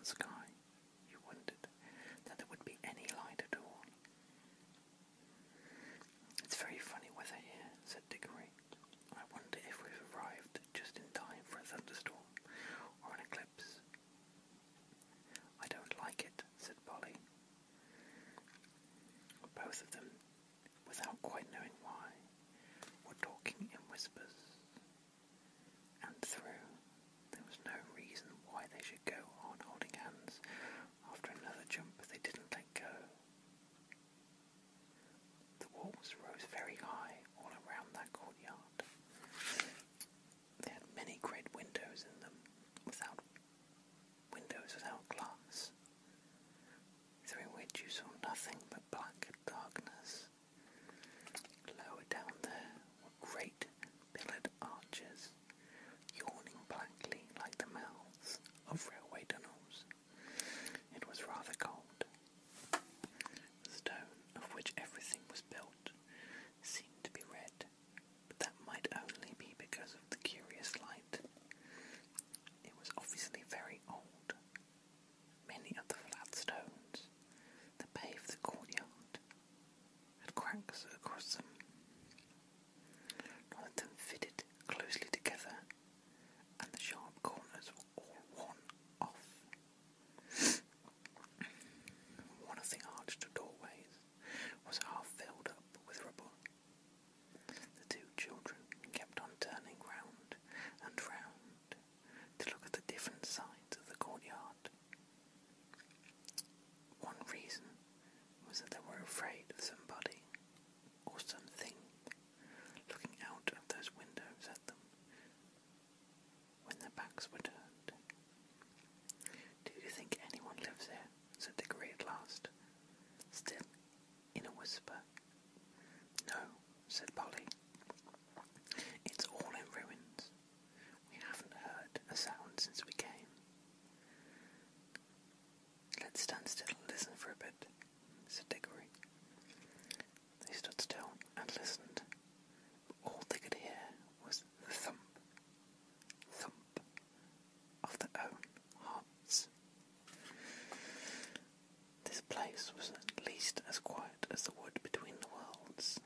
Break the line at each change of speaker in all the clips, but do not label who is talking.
sky. You wondered that there would be any light at all. "It's very funny weather here," said Diggory. "I wonder if we've arrived just in time for a thunderstorm or an eclipse." "I don't like it," said Polly. Both of them, without quite knowing why, were talking in whispers. And through, there was no reason why they should go on holding hands after another jump they didn't let go. The walls rose very high all around that courtyard. They had many great windows in them, without glass, through which you saw nothing but black darkness. Lower down there were great pillared arches, yawning blackly like the mouths of railway tunnels. It was rather cold. The stone of which everything was built seemed to be red, but that might only be because of the curious light. It was obviously very old. Many of the flat stones that paved the courtyard had cracks across them. None of them fitted closely together, and the sharp corners were all worn off. One of the arched doorways was half filled up with rubble. The two children kept on turning round and round to look at the different sides of the courtyard. One reason was that they were afraid of somebody or something looking out of those windows at them when their backs were turned. "Do you think anyone lives here?" said Diggory at last, still in a whisper. "No," said Polly. "It's all in ruins. We haven't heard a sound since we came." "Let's stand still and listen for a bit," said Diggory. They stood still and listened. All they could hear was the thump, thump of their own hearts. This place was at least as quiet as the wood between the worlds.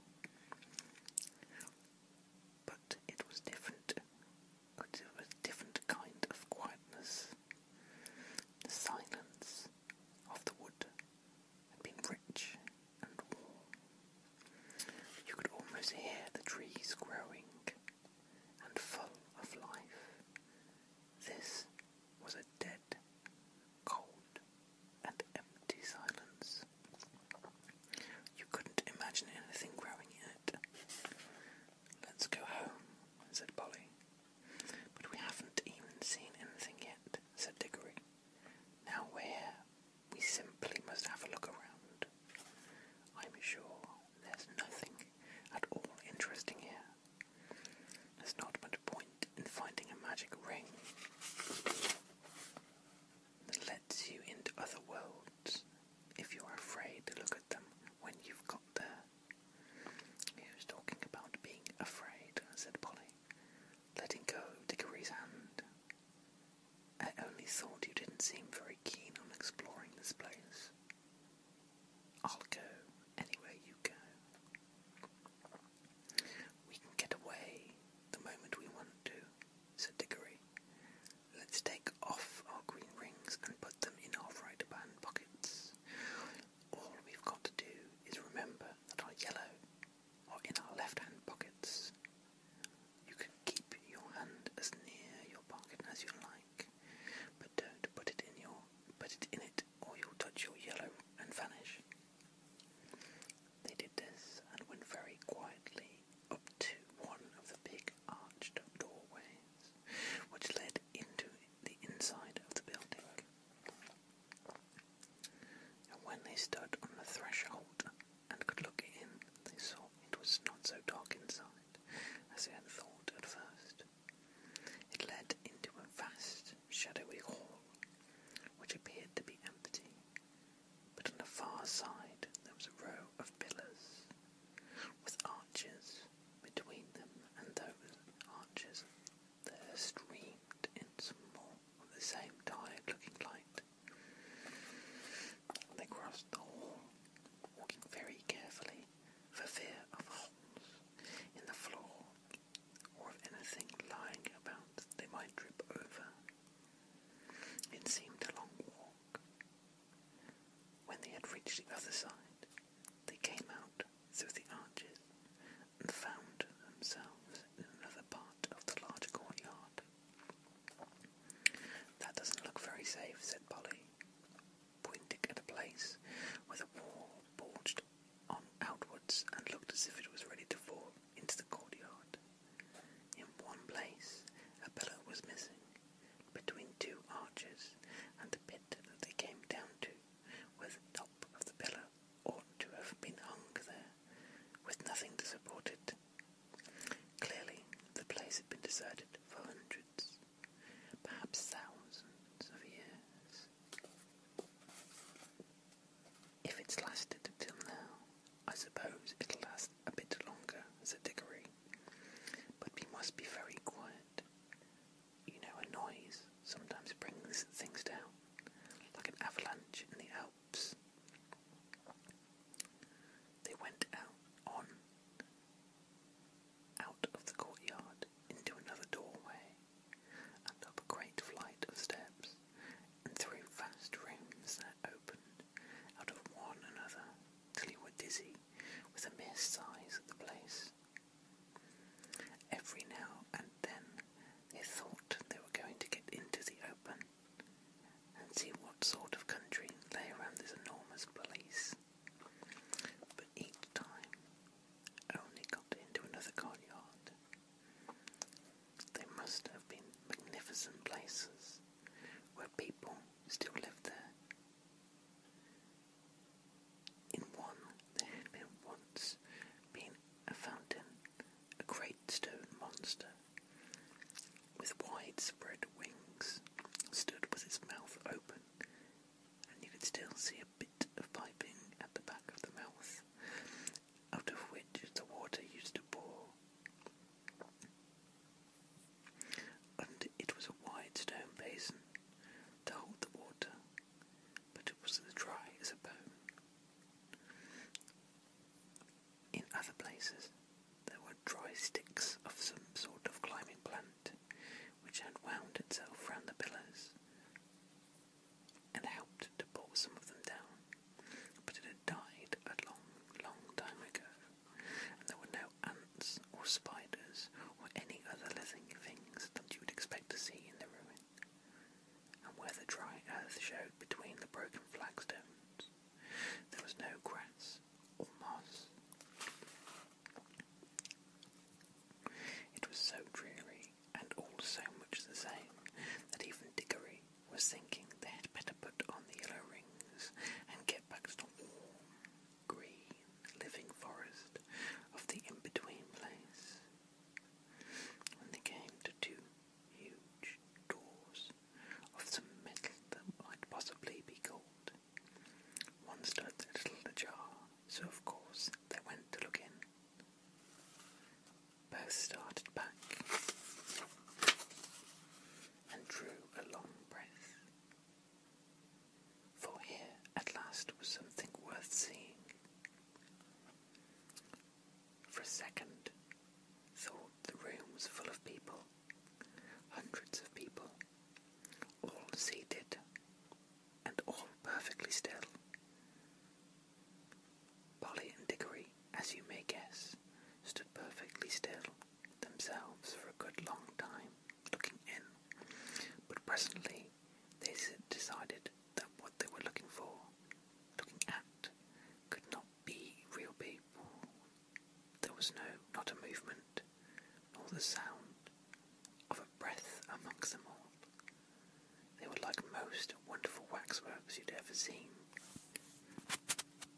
as if it was ready to fall into the courtyard. In one place, a pillar was missing, between two arches, and the pit that they came down to, where the top of the pillar ought to have been hung there, with nothing to support it. Clearly, the place had been deserted for hundreds, perhaps thousands of years. If it's lasted till now, I suppose it'll last a bit longer, said Dickory. But we must be very quiet. You know, a noise sometimes brings things down, like an avalanche in the Alps. They went out of the courtyard into another doorway, and up a great flight of steps, and through vast rooms that opened out of one another till you were dizzy with the mere size of the place. Every now and then they thought they were going to get into the open and see what sort of country lay around this enormous place, but each time only got into another courtyard. They must have been magnificent places where people still lived there. In one there had been once been a fountain, a great stone monster with widespread wings stood with its mouth open, and you could still see a bit of piping at the back of the mouth, out of which the water used to pour. And it was a wide stone basin to hold the water, but it was as dry as a bone. In other places there were dry sticks of some sort of climbing plant, which had wound itself round the pillars, and helped to pull some of them down, but it had died a long, long time ago, and there were no ants or spiders or any other living things that you would expect to see in the ruin, and where the dry earth showed between the broken flagstones, there was no grass or moss. It was so dreary and all so much the same that even Dickory was thinking they had better put on the yellow rings and get back to the warm, green, living forest of the in-between place. When they came to two huge doors of some metal that might possibly be gold, one stood a little ajar, so of course they went to look in. Both started back and drew a long breath, for here at last was something worth seeing. For a second, thought the room was full of people, hundreds of people, all seated and all perfectly still. Polly and Dickory, as you may guess, stood perfectly still themselves for a good long time, looking in, but presently they decided that what they were looking at, could not be real people. There was not a movement, nor the sound of a breath amongst them all. They were like most wonderful waxworks you'd ever seen.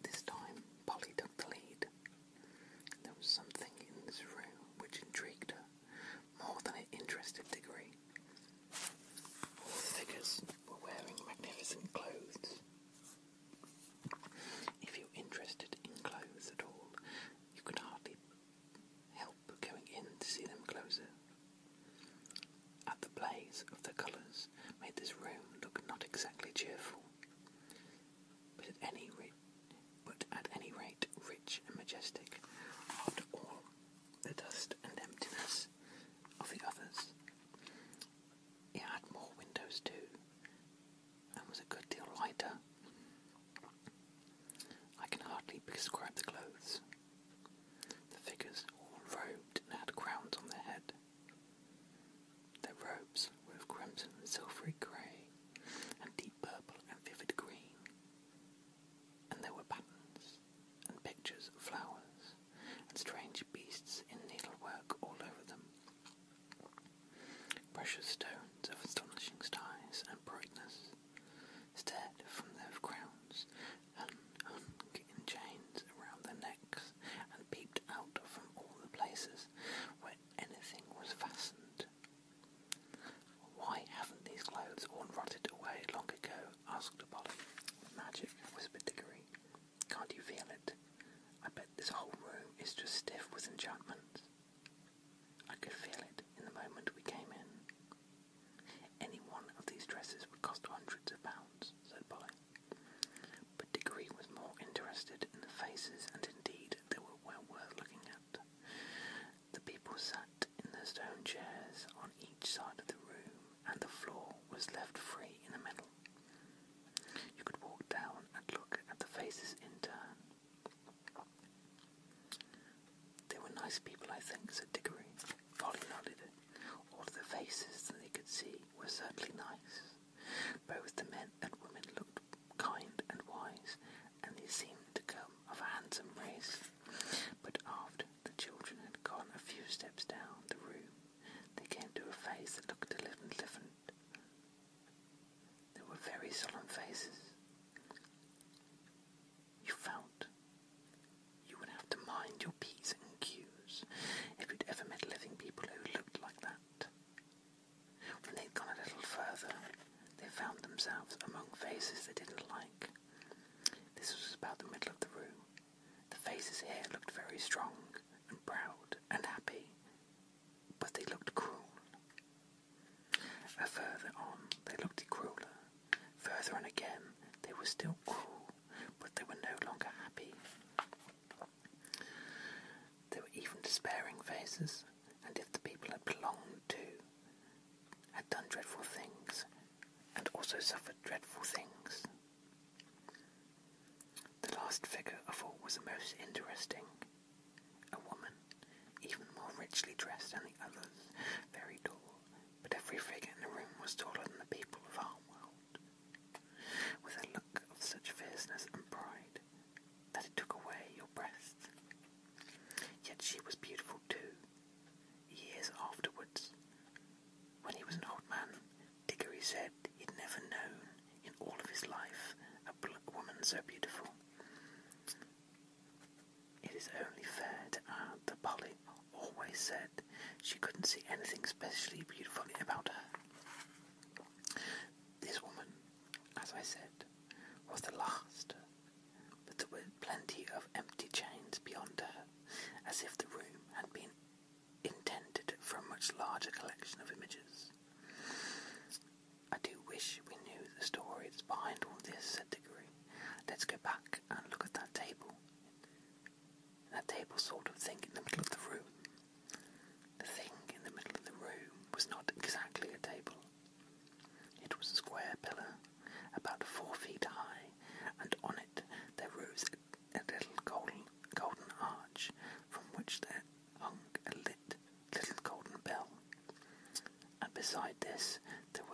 This time Polly took the lead. There was something in this room which intrigued her more than it interested Dickory. All the figures were wearing magnificent clothes. If you were interested in clothes at all, you could hardly help going in to see them closer. At the blaze of the colours made this room look not exactly cheerful. nice people, I think, said Diggory. Polly nodded. All of the faces that they could see were certainly nice. Both the men and women looked kind and wise, and they seemed to come of a handsome race. But after the children had gone a few steps down the room, they came to a face that looked a little different. There were very solemn faces. You felt you would have to mind your P's and Q's if you'd ever met living people who looked like that. When they'd gone a little further, they found themselves among faces they didn't like. This was about the middle of the room. The faces here looked very strong and proud and happy, but they looked cruel. Further on, they looked crueler. Further on again, they were still cruel, but they were no longer happy. There were even despairing faces, and if the people had belonged to had done dreadful things, and also suffered dreadful things. The last figure of all was the most interesting. A woman, even more richly dressed than the others, very tall, but every figure in the room was taller than the people of our world, with a look of such fierceness and pride that it took away your breath. Yet she was beautiful too. Years afterwards, when he was an old man, Diggory said he'd never known in all of his life a woman so beautiful. It is only fair to add that Polly always said she couldn't see anything especially beautiful about her. This woman, as I said, was the last, but there were plenty of empty chains beyond her, as if the room had been intended for a much larger collection of images. I do wish we knew the stories behind all this, said Diggory. Let's go back and look at that table. That table sort of thing in the middle of the room. The thing in the middle of the room was not exactly a table. It was a square pillar, about 4 feet high, and on it there rose a little golden arch, from which there hung a little golden bell. And beside this there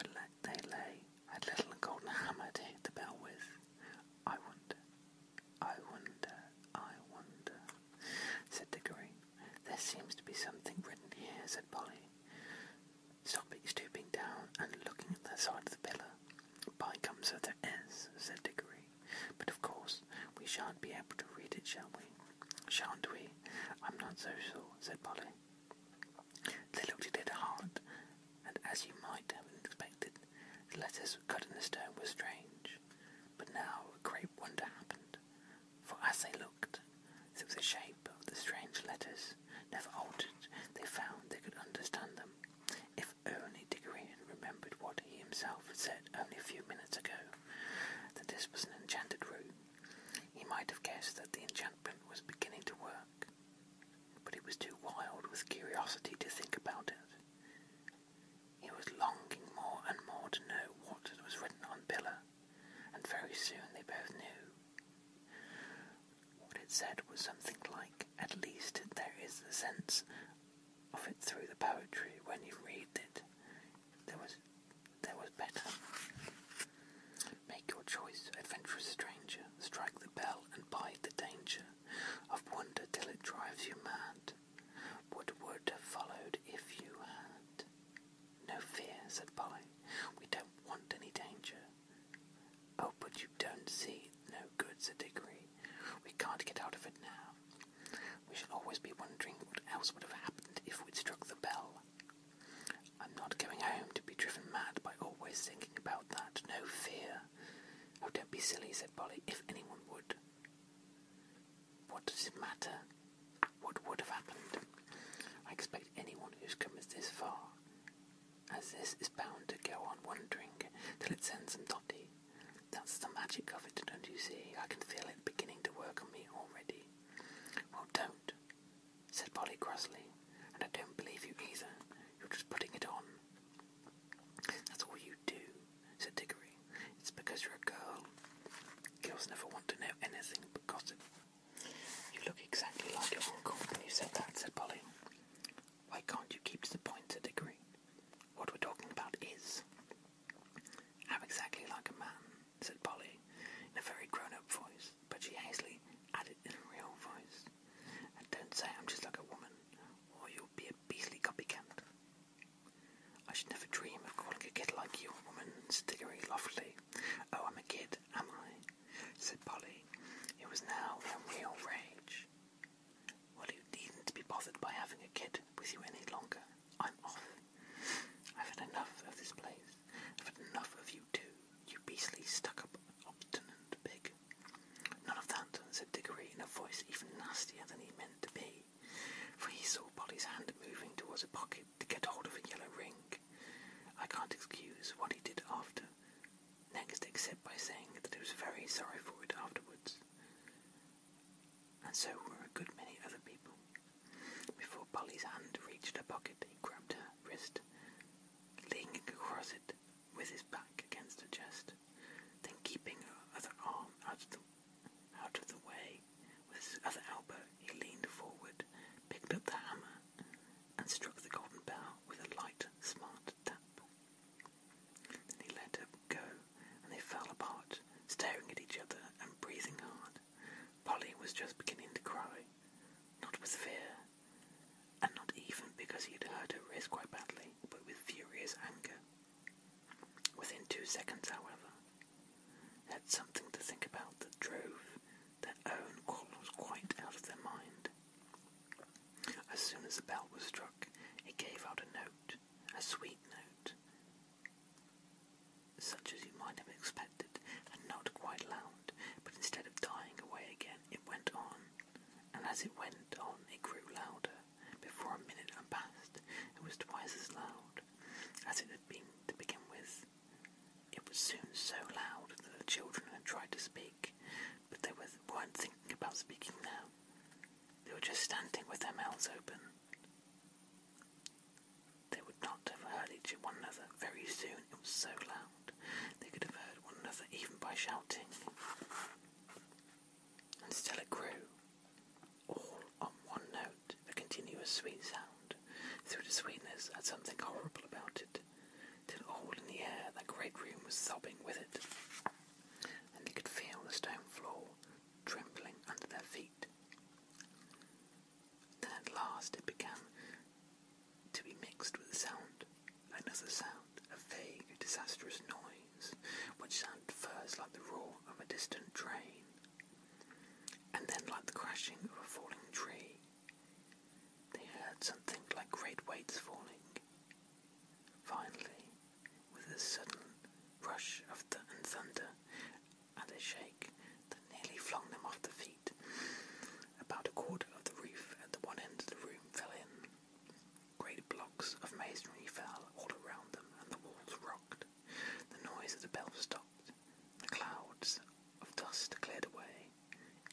lay a little golden hammer to hit the bell with. I wonder, said Diggory. There seems to be something written here, said Polly, stooping down and looking at the side of the pillar. By gum, so there is, said Diggory. But of course we shan't be able to read it, shall we? Shan't we? I'm not so sure, said Polly. They looked at it hard, and as you might have expected, the letters cut in the stone were strange. But now a great wonder happened, for as they looked through the shape of the strange letters, never altered, they found they could understand them. If only Diggory had remembered what he himself had said only a few minutes ago, that this was an enchanted room, he might have guessed that the enchantment was beginning to work. But he was too wild with curiosity to think about it. He was longing more and more to know what was written on the pillar, and very soon they both knew. What it said was something like, sorry for it afterwards. And so were a good many other people. Before Polly's hand reached her pocket, he grabbed her wrist, leaning across it with his back against her chest. Then, keeping her other arm out of the way, with his other elbow, he leaned forward, picked up the hammer, and struck the golden bell with a light, smart tap. Then he let her go, and they fell apart, staring at each other and breathing hard. Polly was just beginning to cry, not with fear, and not even because he had hurt her wrist quite badly, but with furious anger. Within 2 seconds, however, they had something to think about that drove their own quarrels quite out of their mind. As soon as the bell was struck, it gave out a note, a sweet note, such as you might have expected, and not quite loud, but instead of dying away again, it went on, and as it went on, it grew louder. Before a minute had passed, it was twice as loud as it had been to begin with. It was soon so loud that the children had tried to speak, but they weren't thinking about speaking now. They were just standing with their mouths open. They would not have heard one another very soon. It was so loud. They could have heard one another even by shouting. And still it grew, all on one note, a continuous sweet sound. Through the sweetness had something horrible about it, till all in the air that great room was throbbing with it, and they could feel the stone floor trembling under their feet. Then at last it began to be mixed with a sound, another sound, a vague, disastrous noise, which sounded first like the roar of a distant train, and then like the crashing of a falling tree. They heard something like great weights falling. Finally, with a sudden rush of thunder and a shake that nearly flung them off their feet, about a quarter of the roof at the one end of the room fell in. Great blocks of masonry fell all around them, and the walls rocked. The noise of the bell stopped. The clouds of dust cleared away.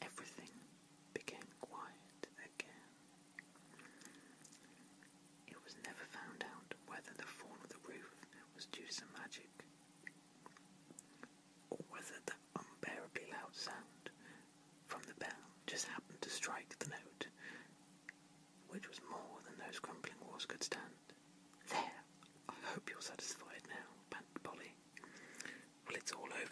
Everything became quiet again. It was never found out whether the fall of the roof was due to some magic, or whether the unbearably loud sound from the bell just happened to strike the note, which was more than those crumbling walls could stand. "There, I hope you're satisfied now," panted Polly. "Well, it's all over